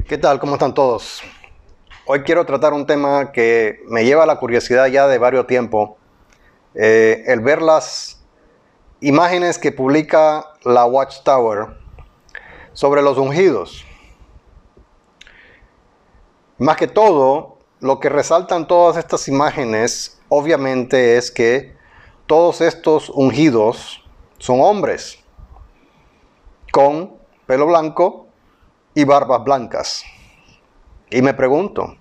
¿Qué tal? ¿Cómo están todos? Hoy quiero tratar un tema que me lleva a la curiosidad ya de varios tiempo. El ver las imágenes que publica la Watchtower sobre los ungidos. Más que todo, lo que resaltan todas estas imágenes, obviamente, es que todos estos ungidos son hombres con pelo blanco y barbas blancas. Y me pregunto,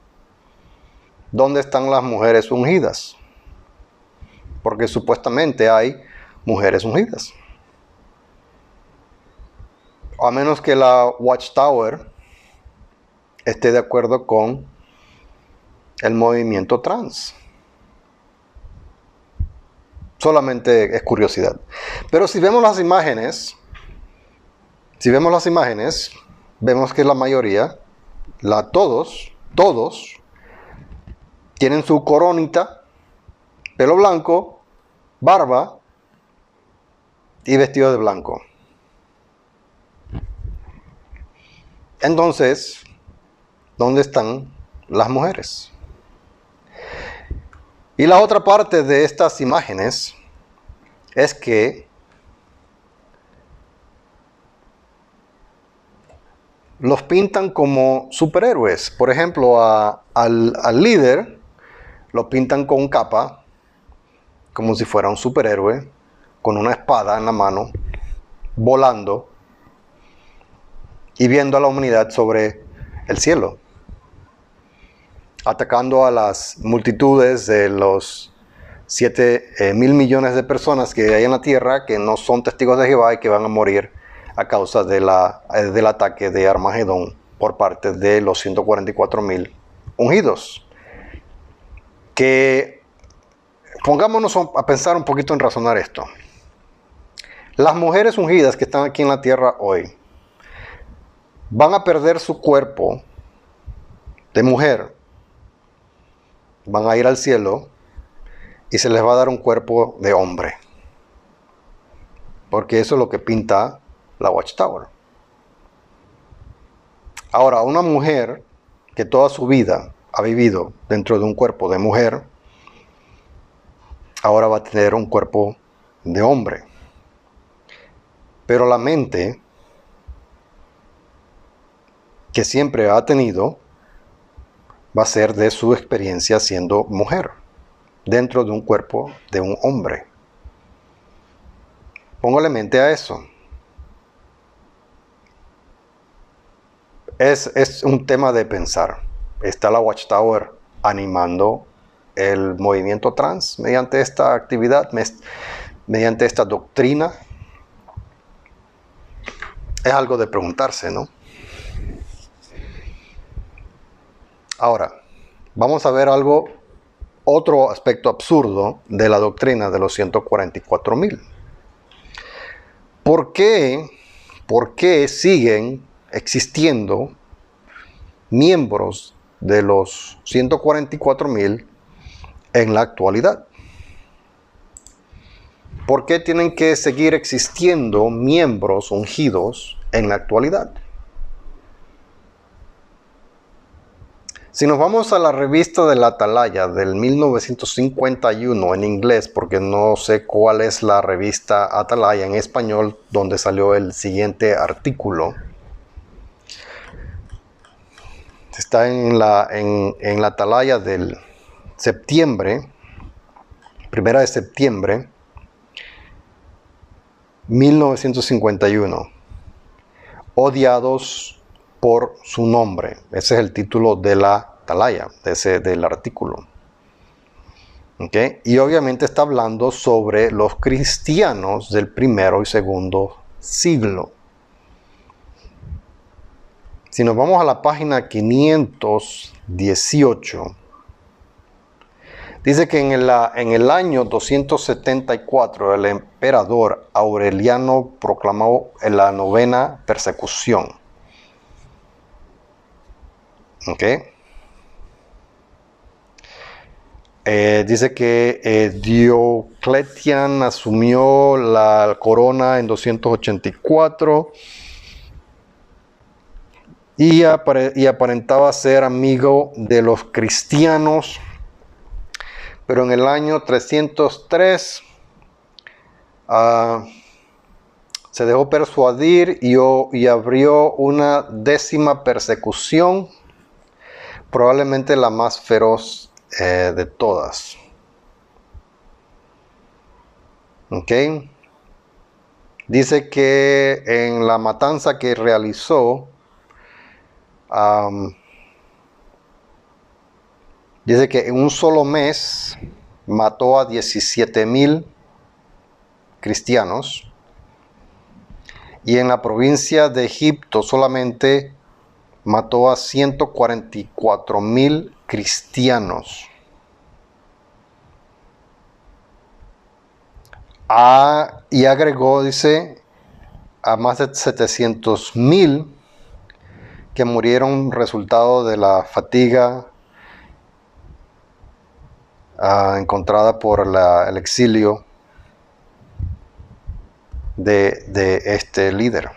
¿dónde están las mujeres ungidas? Porque supuestamente hay mujeres ungidas. A menos que la Watchtower esté de acuerdo con el movimiento trans. Solamente es curiosidad. Pero si vemos las imágenes, vemos que la mayoría, todos, tienen su coronita, pelo blanco, barba y vestido de blanco. Entonces, ¿dónde están las mujeres? Y la otra parte de estas imágenes es que los pintan como superhéroes. Por ejemplo, al líder lo pintan con capa, como si fuera un superhéroe, con una espada en la mano, volando y viendo a la humanidad sobre el cielo, atacando a las multitudes de los 7.000 millones de personas que hay en la tierra que no son testigos de Jehová y que van a morir a causa del ataque de Armagedón por parte de los 144.000 ungidos. Que pongámonos a pensar un poquito en razonar esto. Las mujeres ungidas que están aquí en la tierra hoy van a perder su cuerpo de mujer, van a ir al cielo y se les va a dar un cuerpo de hombre, porque eso es lo que pinta la Watchtower. Ahora, una mujer que toda su vida ha vivido dentro de un cuerpo de mujer, ahora va a tener un cuerpo de hombre. Pero la mente que siempre ha tenido va a ser de su experiencia siendo mujer, dentro de un cuerpo de un hombre. Póngale mente a eso. Es un tema de pensar. Está la Watchtower animando el movimiento trans mediante esta actividad, mediante esta doctrina. Es algo de preguntarse, ¿no? Ahora, vamos a ver otro aspecto absurdo de la doctrina de los 144.000. ¿Por qué siguen existiendo miembros de los 144.000 en la actualidad? ¿Por qué tienen que seguir existiendo miembros ungidos en la actualidad? Si nos vamos a la revista de la Atalaya del 1951 en inglés, porque no sé cuál es la revista Atalaya en español, donde salió el siguiente artículo. Está en la Atalaya del septiembre, 1 de septiembre, 1951. Odiados por su nombre. Ese es el título de la Atalaya, del artículo. ¿Okay? Y obviamente está hablando sobre los cristianos del primero y segundo siglo. Si nos vamos a la página 518, dice que en el año 274 el emperador Aureliano proclamó la 9ª persecución. Okay. Dice que Diocletian asumió la corona en 284 y aparentaba ser amigo de los cristianos, pero en el año 303 se dejó persuadir y abrió una 10ª persecución, probablemente la más feroz de todas. ¿Ok? Dice que en la matanza que realizó, dice que en un solo mes mató a 17,000 cristianos, y en la provincia de Egipto solamente mató a 144,000 cristianos. Y agregó, dice, a más de 700,000 que murieron resultado de la fatiga encontrada por el exilio de este líder.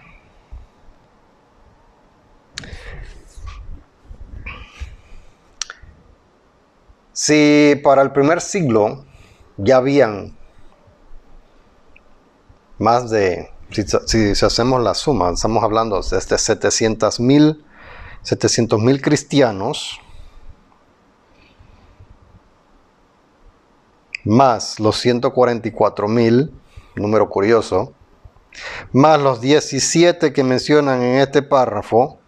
Si para el primer siglo ya habían más de, si hacemos la suma, estamos hablando de 700,000 cristianos, más los 144,000, número curioso, más los 17 que mencionan en este párrafo,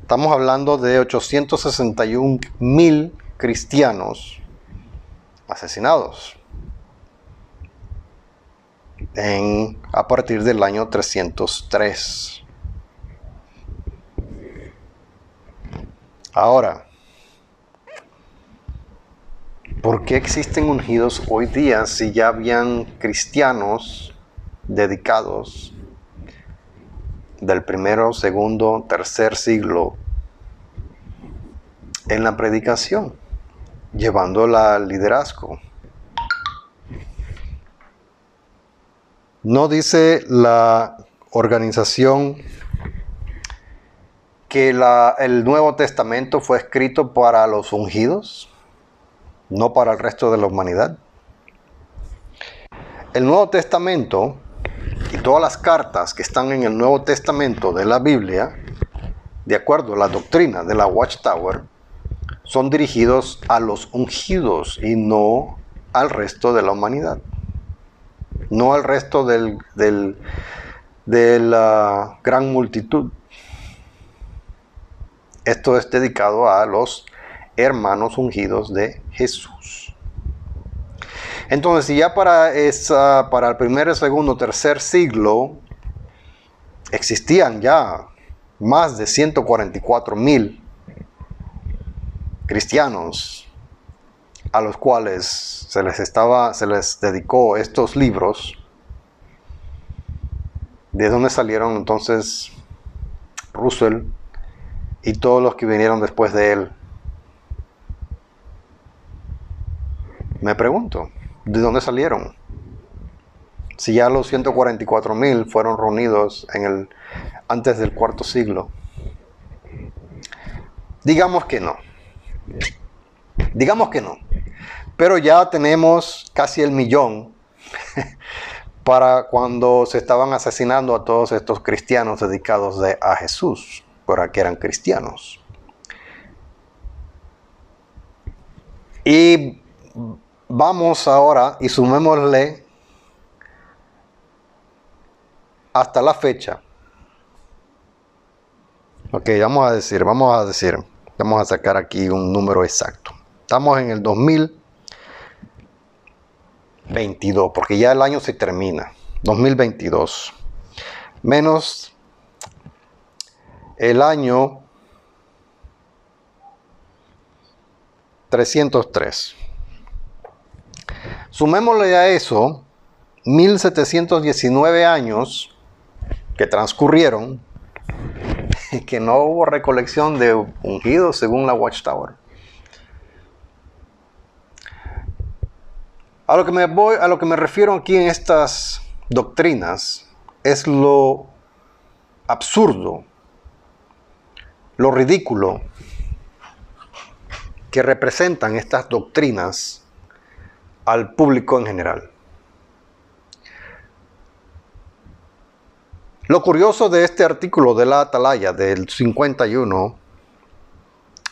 estamos hablando de 861,000 cristianos asesinados a partir del año 303. Ahora, ¿por qué existen ungidos hoy día si ya habían cristianos dedicados del primero, segundo, tercer siglo en la predicación, llevando el liderazgo? ¿No dice la organización que el Nuevo Testamento fue escrito para los ungidos, no para el resto de la humanidad? El Nuevo Testamento y todas las cartas que están en el Nuevo Testamento de la Biblia, de acuerdo a la doctrina de la Watchtower, son dirigidos a los ungidos y no al resto de la humanidad, no al resto de la gran multitud. Esto es dedicado a los hermanos ungidos de Jesús. Entonces, si ya para el primer, segundo, tercer siglo existían ya más de 144,000 cristianos a los cuales se les dedicó estos libros, ¿de dónde salieron entonces Russell y todos los que vinieron después de él? Me pregunto, ¿de dónde salieron? Si ya los 144,000 fueron reunidos antes del cuarto siglo. Digamos que no. Digamos que no. Pero ya tenemos casi el millón para cuando se estaban asesinando a todos estos cristianos dedicados a Jesús, porque eran cristianos. Y vamos ahora y sumémosle hasta la fecha. Ok, vamos a sacar aquí un número exacto. Estamos en el 2022, porque ya el año se termina. 2022. Menos el año 303. Sumémosle a eso 1719 años que transcurrieron y que no hubo recolección de ungidos según la Watchtower. A lo que me refiero aquí en estas doctrinas es lo absurdo lo ridículo que representan estas doctrinas al público en general. Lo curioso de este artículo de la Atalaya del 51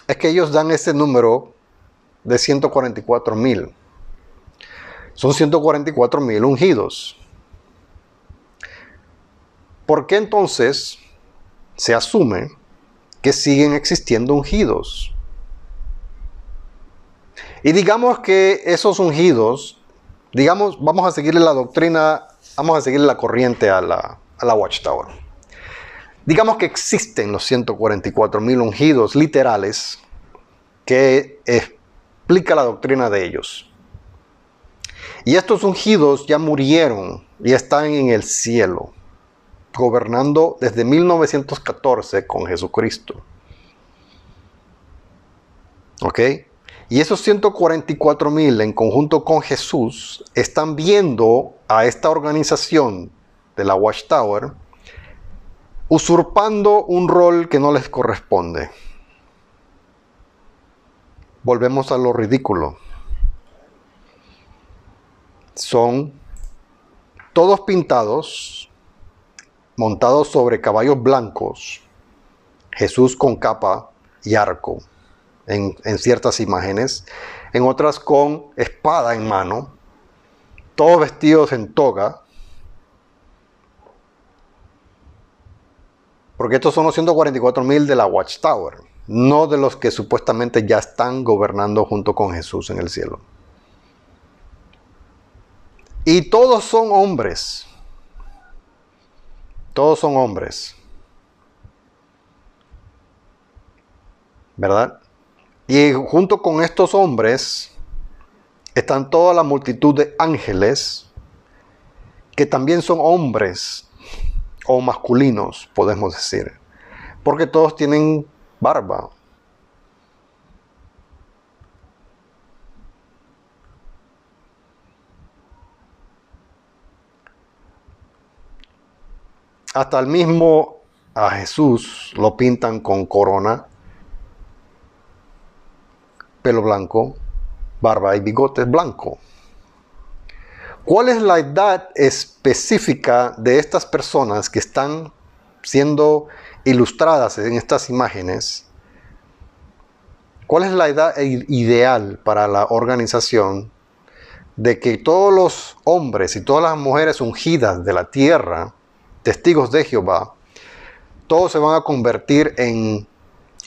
es que ellos dan ese número de 144,000. Son 144,000 ungidos. ¿Por qué entonces se asume que siguen existiendo ungidos? Y digamos que esos ungidos, vamos a seguirle la doctrina, vamos a seguirle la corriente a la Watchtower. Digamos que existen los 144,000 ungidos literales que explica la doctrina de ellos. Y estos ungidos ya murieron y están en el cielo, gobernando desde 1914 con Jesucristo. ¿Ok? Y esos 144,000 en conjunto con Jesús están viendo a esta organización de la Watchtower usurpando un rol que no les corresponde. Volvemos a lo ridículo. Son todos pintados, montados sobre caballos blancos, Jesús con capa y arco, en ciertas imágenes, en otras con espada en mano, todos vestidos en toga, porque estos son los 144,000 de la Watchtower, no de los que supuestamente ya están gobernando junto con Jesús en el cielo. Y todos son hombres. Todos son hombres. ¿Verdad? Y junto con estos hombres están toda la multitud de ángeles que también son hombres o masculinos, podemos decir, porque todos tienen barba. Hasta el mismo a Jesús lo pintan con corona, pelo blanco, barba y bigotes blanco. ¿Cuál es la edad específica de estas personas que están siendo ilustradas en estas imágenes? ¿Cuál es la edad ideal para la organización de que todos los hombres y todas las mujeres ungidas de la tierra, testigos de Jehová, todos se van a convertir en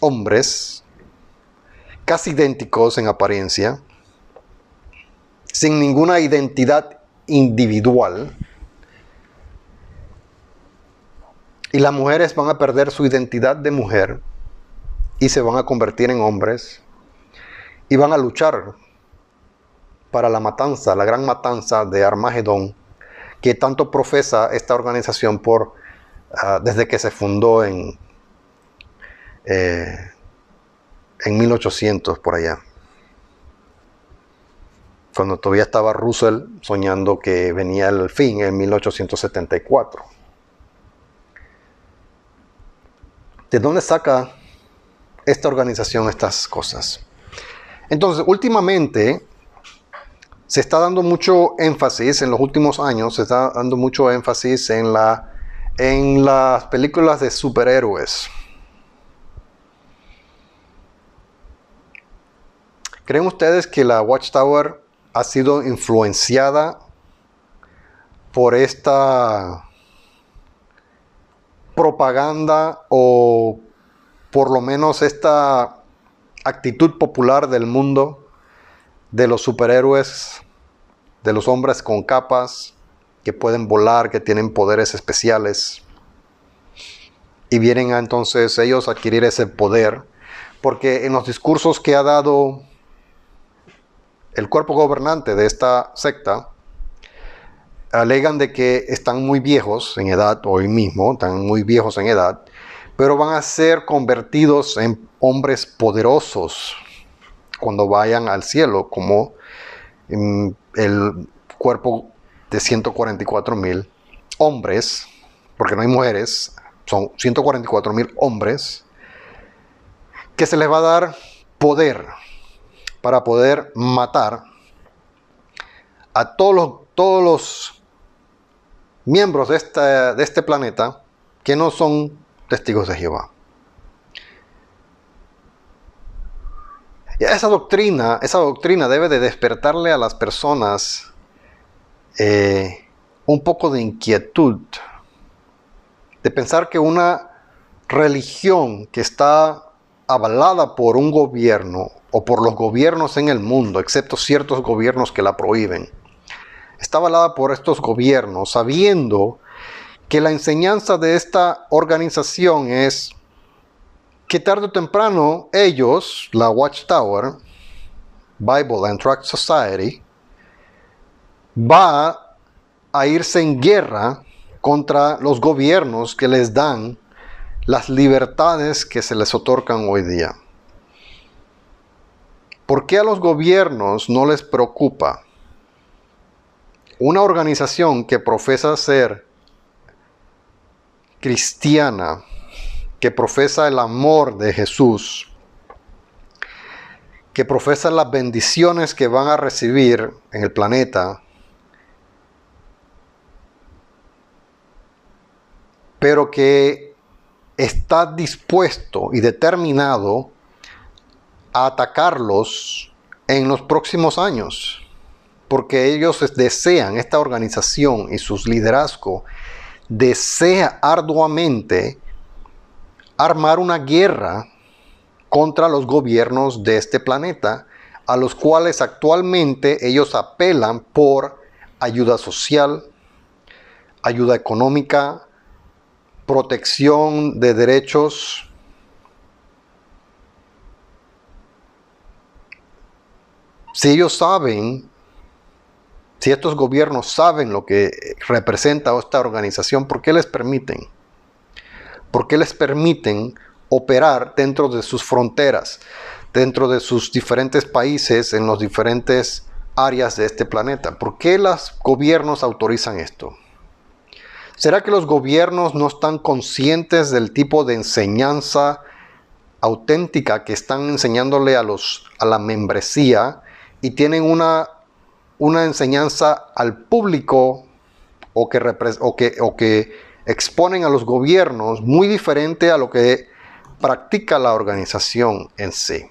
hombres casi idénticos en apariencia, sin ninguna identidad individual, y las mujeres van a perder su identidad de mujer y se van a convertir en hombres y van a luchar para la matanza, la gran matanza de Armagedón, que tanto profesa esta organización desde que se fundó en 1800 por allá, cuando todavía estaba Russell soñando que venía el fin en 1874. ¿De dónde saca esta organización estas cosas? Entonces, últimamente se está dando mucho énfasis, en los últimos años se está dando mucho énfasis en las películas de superhéroes. ¿Creen ustedes que la Watchtower ha sido influenciada por esta propaganda o por lo menos esta actitud popular del mundo de los superhéroes, de los hombres con capas que pueden volar, que tienen poderes especiales, y vienen a entonces ellos a adquirir ese poder? Porque en los discursos que ha dado el cuerpo gobernante de esta secta, alegan de que están muy viejos en edad, hoy mismo están muy viejos en edad, pero van a ser convertidos en hombres poderosos cuando vayan al cielo, como el cuerpo de 144,000 hombres, porque no hay mujeres, son 144,000 hombres que se les va a dar poder para poder matar a todos los miembros de este planeta que no son testigos de Jehová. Y esa doctrina debe de despertarle a las personas un poco de inquietud, de pensar que una religión que está avalada por un gobierno o por los gobiernos en el mundo, excepto ciertos gobiernos que la prohíben, está avalada por estos gobiernos, sabiendo que la enseñanza de esta organización es que tarde o temprano ellos, la Watchtower, Bible and Tract Society, va a irse en guerra contra los gobiernos que les dan las libertades que se les otorgan hoy día. ¿Por qué a los gobiernos no les preocupa una organización que profesa ser cristiana, que profesa el amor de Jesús, que profesa las bendiciones que van a recibir en el planeta, pero que está dispuesto y determinado a atacarlos en los próximos años? Porque ellos desean, esta organización y sus liderazgos desea arduamente armar una guerra contra los gobiernos de este planeta, a los cuales actualmente ellos apelan por ayuda social, ayuda económica, protección de derechos. Si ellos saben, si estos gobiernos saben lo que representa esta organización, ¿por qué les permiten? ¿Por qué les permiten operar dentro de sus fronteras, dentro de sus diferentes países, en las diferentes áreas de este planeta? ¿Por qué los gobiernos autorizan esto? ¿Será que los gobiernos no están conscientes del tipo de enseñanza auténtica que están enseñándole a la membresía y tienen una enseñanza al público o que exponen a los gobiernos muy diferente a lo que practica la organización en sí?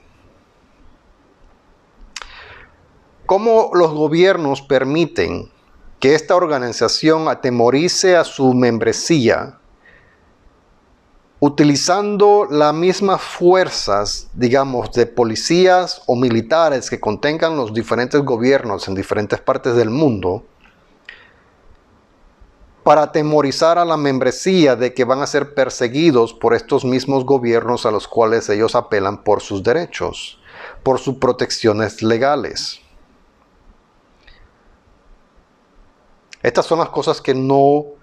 ¿Cómo los gobiernos permiten que esta organización atemorice a su membresía utilizando las mismas fuerzas, digamos, de policías o militares que contengan los diferentes gobiernos en diferentes partes del mundo, para atemorizar a la membresía de que van a ser perseguidos por estos mismos gobiernos a los cuales ellos apelan por sus derechos, por sus protecciones legales? Estas son las cosas que no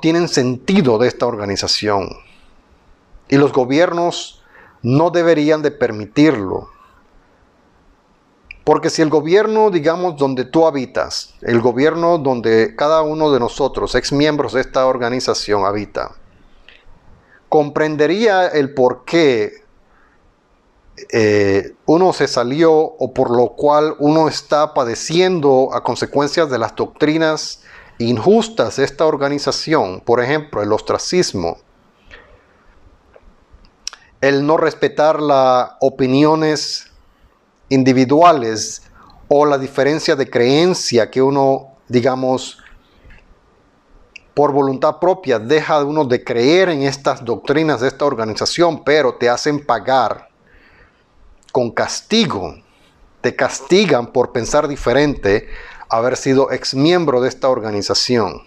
tienen sentido de esta organización. Y los gobiernos no deberían de permitirlo. Porque si el gobierno, digamos, donde tú habitas, el gobierno donde cada uno de nosotros, ex miembros de esta organización, habita, comprendería el por qué uno se salió o por lo cual uno está padeciendo a consecuencias de las doctrinas injustas de esta organización, por ejemplo, el ostracismo, el no respetar las opiniones individuales o la diferencia de creencia que uno, digamos, por voluntad propia deja uno de creer en estas doctrinas de esta organización, pero te hacen pagar con castigo. Te castigan por pensar diferente, haber sido ex miembro de esta organización,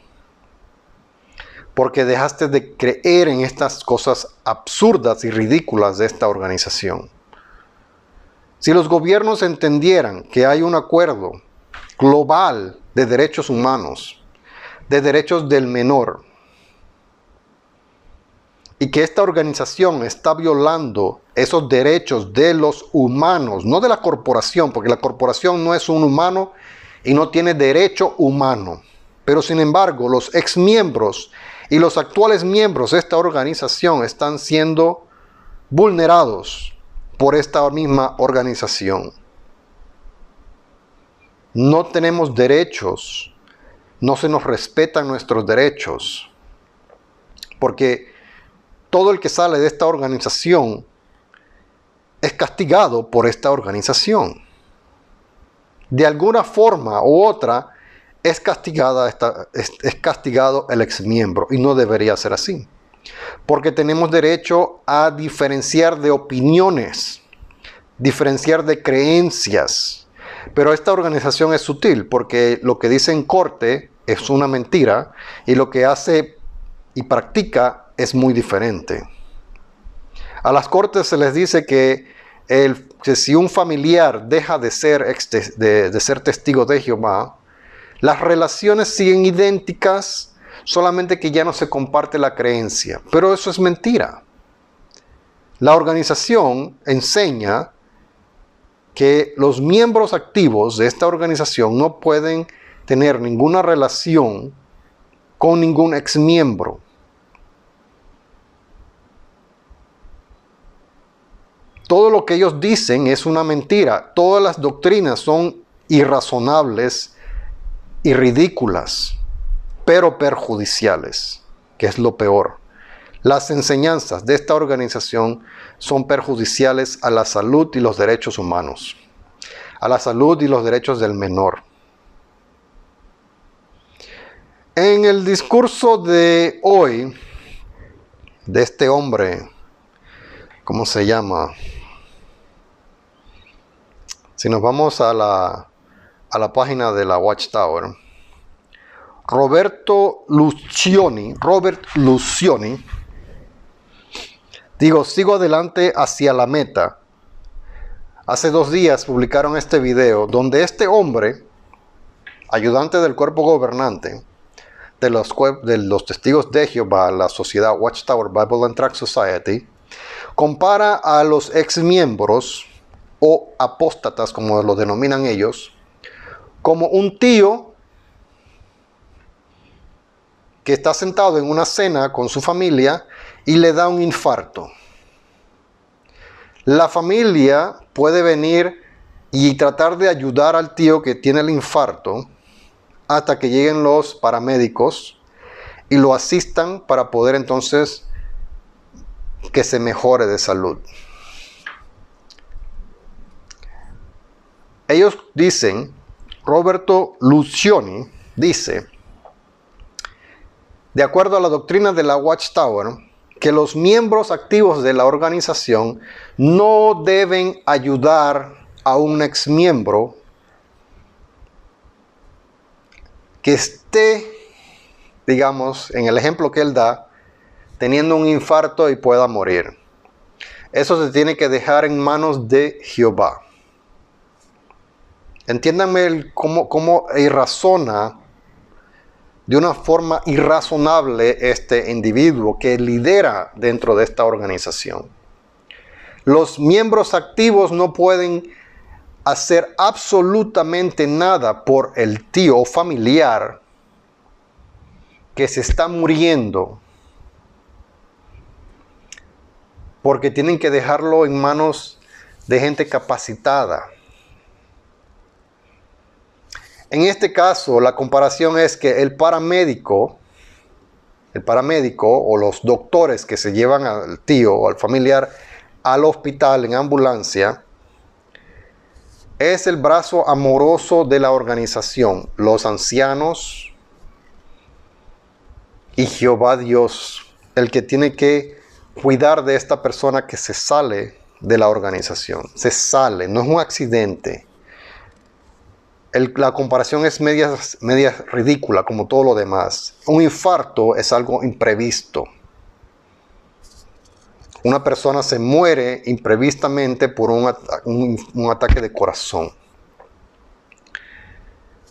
porque dejaste de creer en estas cosas absurdas y ridículas de esta organización. Si los gobiernos entendieran que hay un acuerdo global de derechos humanos, de derechos del menor, y que esta organización está violando esos derechos de los humanos, no de la corporación, porque la corporación no es un humano y no tiene derecho humano. Pero sin embargo, los ex miembros Y los actuales miembros de esta organización están siendo vulnerados por esta misma organización. No tenemos derechos, no se nos respetan nuestros derechos, porque todo el que sale de esta organización es castigado por esta organización. De alguna forma u otra es castigado el exmiembro, y no debería ser así. Porque tenemos derecho a diferenciar de opiniones, diferenciar de creencias. Pero esta organización es sutil, porque lo que dice en corte es una mentira, y lo que hace y practica es muy diferente. A las cortes se les dice que si un familiar deja de ser testigo de Jehová, las relaciones siguen idénticas, solamente que ya no se comparte la creencia. Pero eso es mentira. La organización enseña que los miembros activos de esta organización no pueden tener ninguna relación con ningún exmiembro. Todo lo que ellos dicen es una mentira. Todas las doctrinas son irrazonables y ridículas, pero perjudiciales, que es lo peor. Las enseñanzas de esta organización son perjudiciales a la salud y los derechos humanos, a la salud y los derechos del menor. En el discurso de hoy, de este hombre, ¿cómo se llama? Si nos vamos a la página de la Watchtower, Robert Lucioni, sigo adelante hacia la meta. Hace 2 días publicaron este video donde este hombre, ayudante del cuerpo gobernante de los testigos de Jehová, la sociedad Watchtower Bible and Tract Society, compara a los exmiembros o apóstatas, como lo denominan ellos, como un tío que está sentado en una cena con su familia y le da un infarto. La familia puede venir y tratar de ayudar al tío que tiene el infarto hasta que lleguen los paramédicos y lo asistan para poder entonces que se mejore de salud. Ellos dicen, Roberto Lucioni dice, de acuerdo a la doctrina de la Watchtower, que los miembros activos de la organización no deben ayudar a un exmiembro que esté, digamos, en el ejemplo que él da, teniendo un infarto y pueda morir. Eso se tiene que dejar en manos de Jehová. Entiéndanme cómo irrazona de una forma irrazonable este individuo que lidera dentro de esta organización. Los miembros activos no pueden hacer absolutamente nada por el tío o familiar que se está muriendo, porque tienen que dejarlo en manos de gente capacitada. En este caso, la comparación es que el paramédico o los doctores que se llevan al tío o al familiar al hospital en ambulancia es el brazo amoroso de la organización, los ancianos y Jehová Dios, el que tiene que cuidar de esta persona que se sale de la organización. Se sale, no es un accidente. La comparación es media ridícula, como todo lo demás. Un infarto es algo imprevisto. Una persona se muere imprevistamente por un ataque de corazón.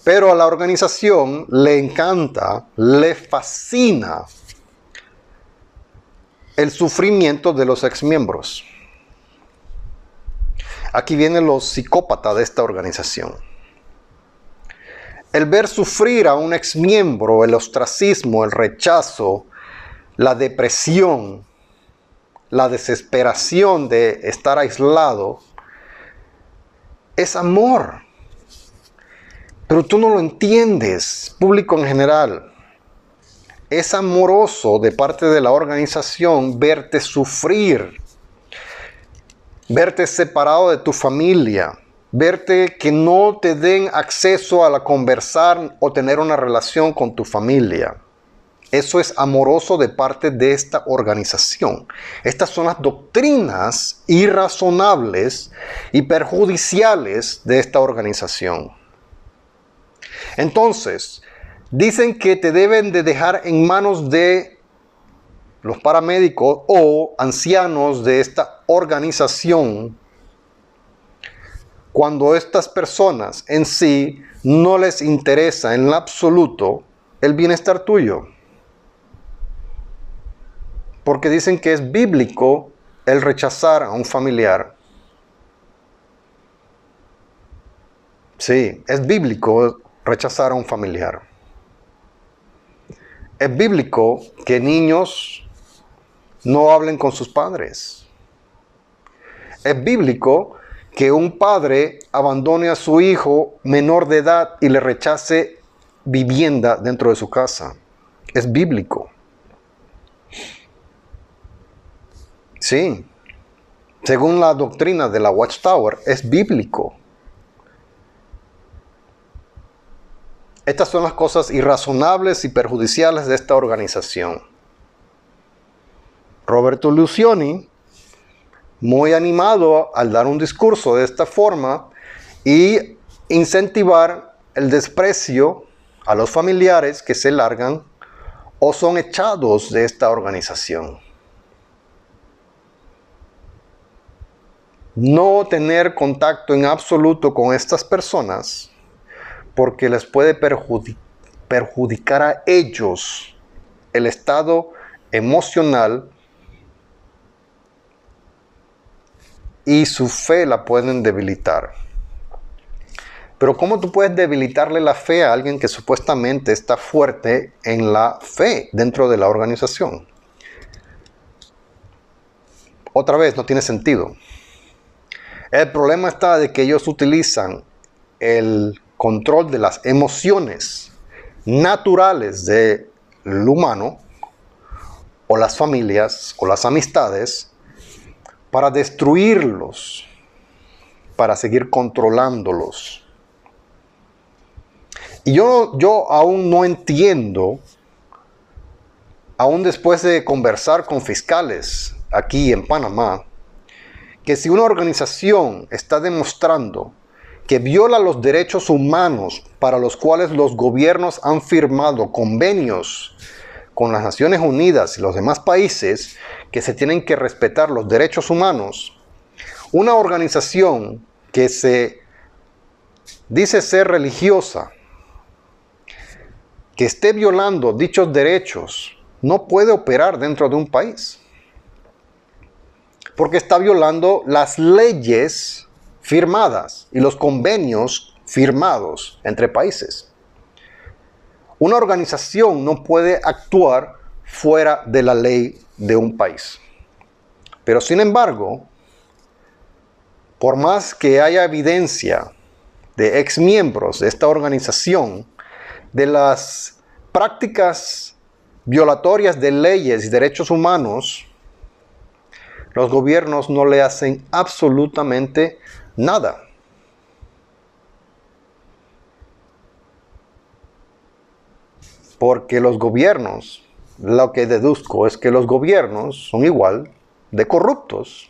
Pero a la organización le encanta, le fascina el sufrimiento de los exmiembros. Aquí vienen los psicópatas de esta organización. El ver sufrir a un exmiembro, el ostracismo, el rechazo, la depresión, la desesperación de estar aislado, es amor. Pero tú no lo entiendes, público en general. Es amoroso de parte de la organización verte sufrir, verte separado de tu familia, verte que no te den acceso a la conversar o tener una relación con tu familia. Eso es amoroso de parte de esta organización. Estas son las doctrinas irrazonables y perjudiciales de esta organización. Entonces, dicen que te deben de dejar en manos de los paramédicos o ancianos de esta organización cuando estas personas en sí no les interesa en lo absoluto el bienestar tuyo. Porque dicen que es bíblico el rechazar a un familiar. Sí, es bíblico rechazar a un familiar. Es bíblico que niños no hablen con sus padres. Es bíblico que un padre abandone a su hijo menor de edad y le rechace vivienda dentro de su casa. Es bíblico. Sí, según la doctrina de la Watchtower, es bíblico. Estas son las cosas irrazonables y perjudiciales de esta organización. Roberto Lucioni, muy animado al dar un discurso de esta forma y incentivar el desprecio a los familiares que se largan o son echados de esta organización. No tener contacto en absoluto con estas personas porque les puede perjudicar a ellos el estado emocional y su fe la pueden debilitar. Pero ¿cómo tú puedes debilitarle la fe a alguien que supuestamente está fuerte en la fe dentro de la organización? Otra vez, no tiene sentido. El problema está de que ellos utilizan el control de las emociones naturales del humano, o las familias, o las amistades, para destruirlos, para seguir controlándolos. Y yo aún no entiendo, aún después de conversar con fiscales aquí en Panamá, que si una organización está demostrando que viola los derechos humanos para los cuales los gobiernos han firmado convenios con las Naciones Unidas y los demás países que se tienen que respetar los derechos humanos, una organización que se dice ser religiosa, que esté violando dichos derechos, no puede operar dentro de un país. Porque está violando las leyes firmadas y los convenios firmados entre países. Una organización no puede actuar fuera de la ley de un país. Pero sin embargo, por más que haya evidencia de exmiembros de esta organización, de las prácticas violatorias de leyes y derechos humanos, los gobiernos no le hacen absolutamente nada. Porque los gobiernos, lo que deduzco es que los gobiernos son igual de corruptos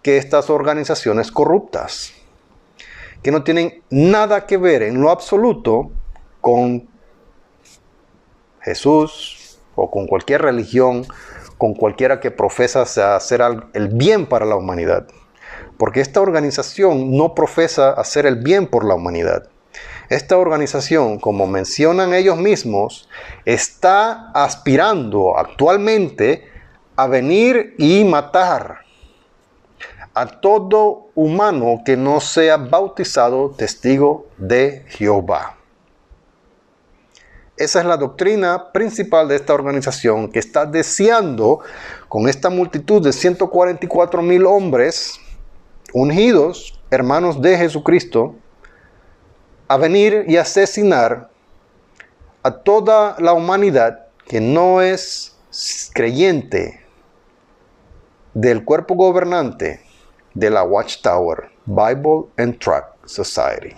que estas organizaciones corruptas, que no tienen nada que ver en lo absoluto con Jesús o con cualquier religión, con cualquiera que profesa hacer el bien para la humanidad. Porque esta organización no profesa hacer el bien por la humanidad. Esta organización, como mencionan ellos mismos, está aspirando actualmente a venir y matar a todo humano que no sea bautizado testigo de Jehová. Esa es la doctrina principal de esta organización, que está deseando, con esta multitud de 144,000 hombres ungidos, hermanos de Jesucristo, a venir y asesinar a toda la humanidad que no es creyente del cuerpo gobernante de la Watchtower Bible and Tract Society.